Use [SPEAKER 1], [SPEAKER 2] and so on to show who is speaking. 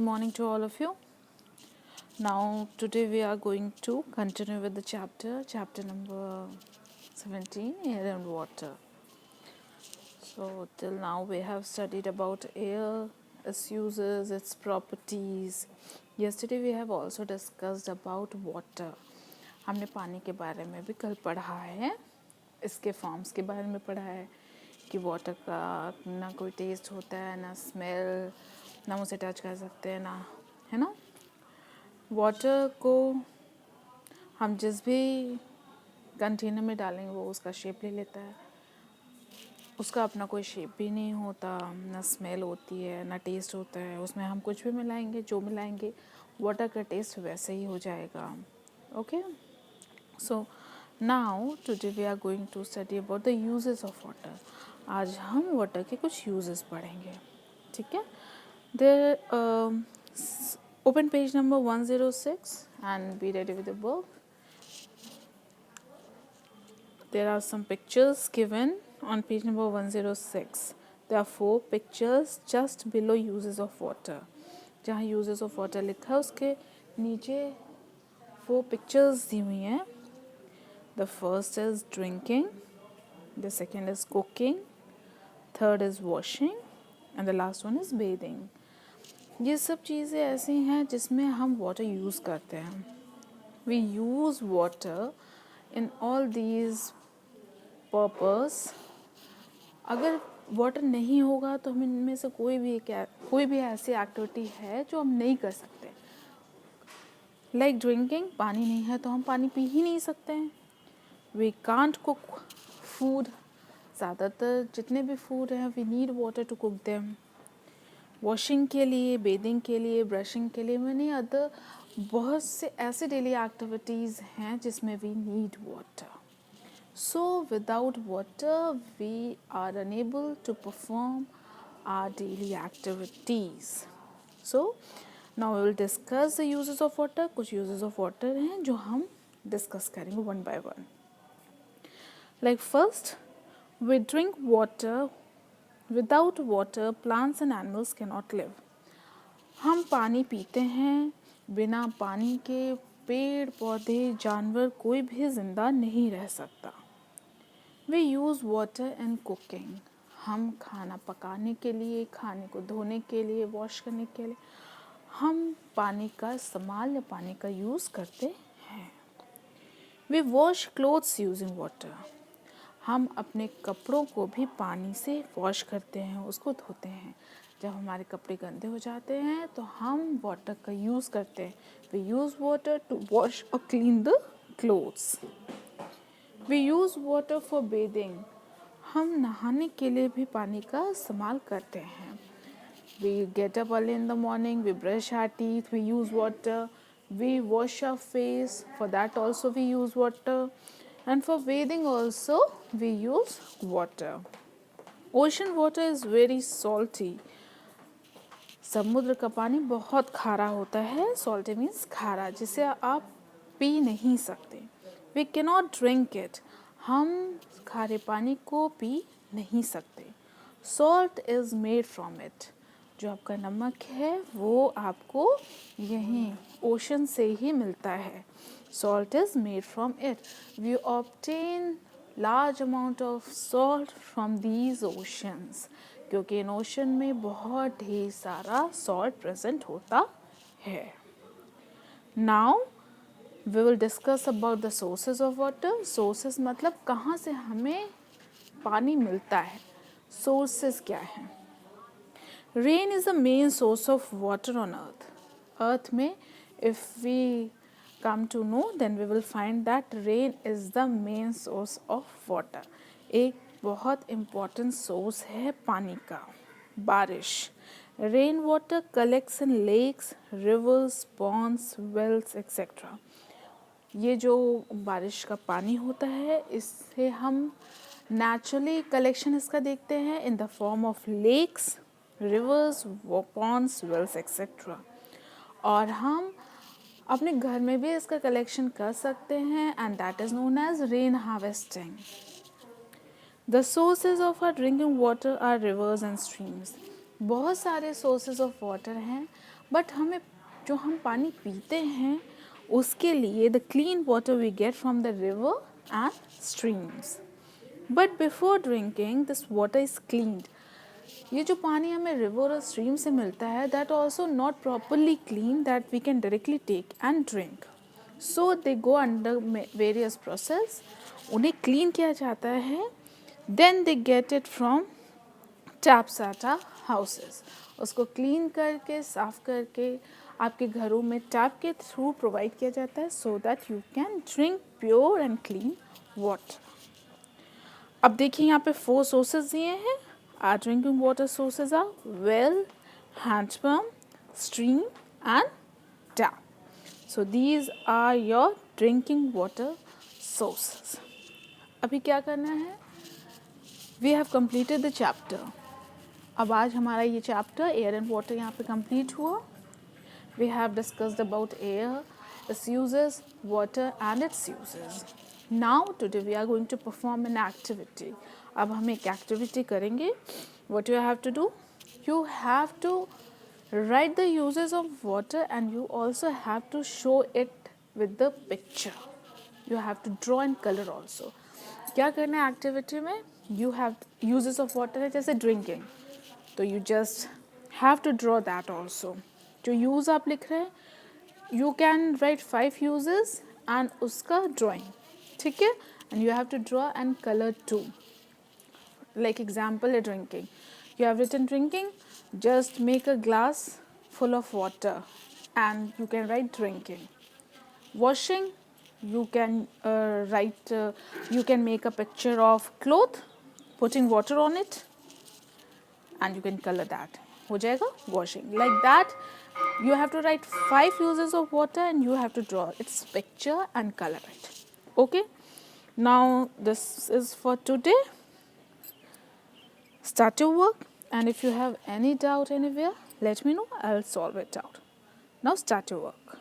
[SPEAKER 1] morning to all of you. Now, today we are going to continue with the chapter number 17, Air and Water. So, till now we have studied about air, its uses, its properties. Yesterday we have also discussed about water. हमने पानी के बारे में भी कल पढ़ा है, इसके फॉर्म्स के बारे में पढ़ा है कि वाटर का ना कोई टेस्ट होता है, ना स्मेल, ना उसे टच कर सकते हैं, ना, है ना। वाटर को हम जिस भी कंटेनर में डालेंगे वो उसका शेप ले लेता है, उसका अपना कोई शेप भी नहीं होता, ना स्मेल होती है, ना टेस्ट होता है। उसमें हम कुछ भी मिलाएंगे, जो मिलाएंगे वाटर का टेस्ट वैसे ही हो जाएगा। Okay, so now today we are going to study about the uses of water. आज हम वाटर के कुछ यूजेस पढ़ेंगे, ठीक है। There open page number 106 and be ready with the book. There are some pictures given on page number 106. There are 4 pictures just below uses of water. जहाँ uses of water लिखा है उसके नीचे 4 pictures दी हुई हैं. The first is drinking, the second is cooking, third is washing and the last one is bathing. ये सब चीज़ें ऐसी हैं जिसमें हम वाटर यूज़ करते हैं. We use water in all these purpose. अगर वाटर नहीं होगा तो हम इनमें से कोई भी ऐसी एक्टिविटी है जो हम नहीं कर सकते. लाइक ड्रिंकिंग, पानी नहीं है तो हम पानी पी ही नहीं सकते हैं. We can't cook food. ज़्यादातर जितने भी फूड हैं we need water to cook them. Washing के लिए, बेदिंग के लिए, ब्रशिंग के लिए, मैंने अदर बहुत से ऐसे डेली एक्टिविटीज़ हैं जिसमें we need water. So without water we are unable to perform our daily activities. So now we will discuss the uses of water. कुछ यूजेस ऑफ वाटर हैं जो हम डिस्कस करेंगे one by one. Like first, we drink water. Without water, plants and animals cannot live. हम पानी पीते हैं, बिना पानी के पेड़ पौधे जानवर कोई भी ज़िंदा नहीं रह सकता. We use water in cooking. हम खाना पकाने के लिए, खाने को धोने के लिए, वॉश करने के लिए हम पानी का इस्तेमाल या पानी का यूज़ करते हैं. We wash clothes using water. हम अपने कपड़ों को भी पानी से वॉश करते हैं, उसको धोते हैं. जब हमारे कपड़े गंदे हो जाते हैं तो हम वाटर का यूज़ करते हैं. We use water to wash और clean the clothes. We use water for bathing. हम नहाने के लिए भी पानी का इस्तेमाल करते हैं. We get up early in the morning, we brush our teeth, we use water. We wash our face, for that also we use water. And for bathing also we use water. Ocean water is very salty. समुद्र का पानी बहुत खारा होता है. Salty means खारा, जिसे आप पी नहीं सकते. We cannot drink it. हम खारे पानी को पी नहीं सकते. Salt is made from it. जो आपका नमक है वो आपको यहीं ओशन से ही मिलता है. Salt is made from it. We obtain large amount of salt from these oceans. क्योंकि इन ओशन में बहुत ढेर सारा salt present होता है. Now we will discuss about the sources of water. Sources मतलब कहाँ से हमें पानी मिलता है. Sources क्या हैं? Rain is the main source of water on earth. Earth में if we come to know, then we will find that rain is the main source of water. एक बहुत important source है पानी का, बारिश. Rain water collects in lakes, rivers, ponds, wells, etc. ये जो बारिश का पानी होता है इससे हम naturally collection इसका देखते हैं in the form of lakes, rivers, ponds, wells, etc. और हम अपने घर में भी इसका कलेक्शन कर सकते हैं and that is known as rain harvesting. The sources of our drinking water are rivers and streams. बहुत सारे सोर्सेज ऑफ वाटर हैं. बट हमें जो हम पानी पीते हैं उसके लिए the clean water we get from the river and streams. But before drinking this water is cleaned. ये जो पानी हमें रिवर और स्ट्रीम से मिलता है that also not properly clean that we can directly take and drink. So they go under various process. उन्हें clean किया जाता है. Then they get it from taps at our houses. उसको क्लीन करके साफ करके आपके घरों में टैप के थ्रू प्रोवाइड किया जाता है so that you can drink pure and clean water. अब देखिए यहाँ पे 4 सोर्सेज दिए हैं. Our drinking water sources are well, hand pump, stream and tap. So these are your drinking water sources. अभी क्या करना है? We have completed the chapter. अब आज हमारा ये chapter air and water यहाँ पे complete हुआ. We have discussed about air, its uses, water and its uses. Now today we are going to perform an activity. अब हम एक एक्टिविटी करेंगे. What you have to do? You have to write the uses of water and you also have to show it with the picture. You have to draw and color also. क्या करना है activity में? You have uses of water है जैसे drinking. तो you just have to draw that also. जो use आप लिख रहे हैं you can write 5 uses and उसका drawing. ठीक है? And you have to draw and color too. Like example drinking. You have written drinking, just make a glass full of water and you can write drinking. Washing, you can you can make a picture of cloth, putting water on it and you can color that. हो जाएगा washing. Like that you have to write 5 uses of water and you have to draw its picture and color it. Okay, now this is for today. Start your work and if you have any doubt anywhere, let me know. I'll solve it out. Now start your work.